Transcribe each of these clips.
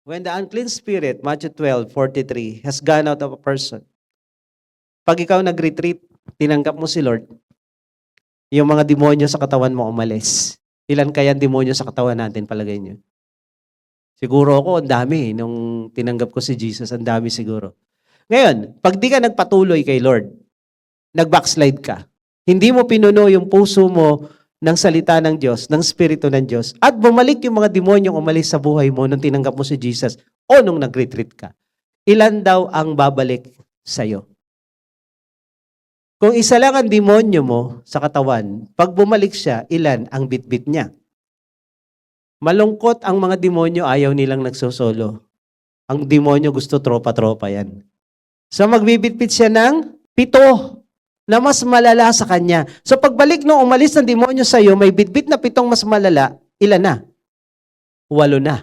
When the unclean spirit, Matthew 12:43, has gone out of a person, pag ikaw nag-retreat, tinanggap mo si Lord, yung mga demonyo sa katawan mo umalis. Ilan kaya ang demonyo sa katawan natin, palagay niyo? Siguro ako, ang dami. Nung tinanggap ko si Jesus, ang dami siguro. Ngayon, pag di ka nagpatuloy kay Lord, nag-backslide ka, hindi mo pinuno yung puso mo ng salita ng Diyos, ng Espiritu ng Diyos, at bumalik yung mga demonyong umalis sa buhay mo nung tinanggap mo si Jesus o nung nag-retreat ka, ilan daw ang babalik sa'yo? Kung isa lang ang demonyo mo sa katawan, pag bumalik siya, ilan ang bitbit niya? Malungkot ang mga demonyo, ayaw nilang nagsusolo. Ang demonyo gusto tropa-tropa yan. So magbibitbit siya ng 7 na mas malala sa kanya. So pagbalik nung umalis ng demonyo sa iyo, may bitbit na 7 mas malala, ilan na? 8 na.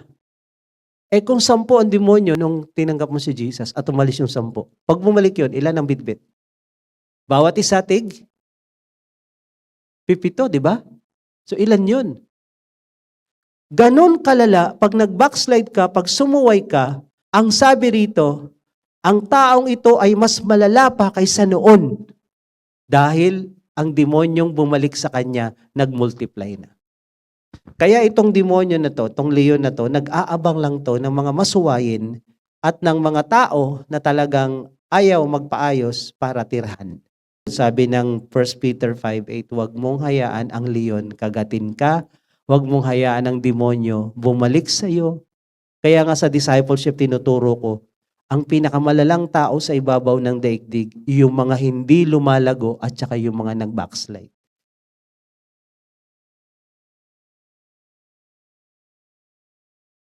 Eh kung 10 ang demonyo nung tinanggap mo si Jesus at umalis yung 10, pag bumalik yun, ilan ang bitbit? Bawat isa tig 7, di ba? So ilan yun? Ganon kalala, pag nag-backslide ka, pag sumuway ka, ang sabi rito, ang taong ito ay mas malala pa kaysa noon dahil ang demonyong bumalik sa kanya, nag-multiply na. Kaya itong demonyo na to, itong leon na to, nag-aabang lang to ng mga masuwayin at ng mga tao na talagang ayaw magpaayos para tirahan. Sabi ng 1 Peter 5:8, huwag mong hayaan ang leon kagatin ka, huwag mong hayaan ang demonyo bumalik sa iyo. Kaya nga sa discipleship tinuturo ko, ang pinakamalalang tao sa ibabaw ng daigdig, yung mga hindi lumalago at saka yung mga nag-backslide.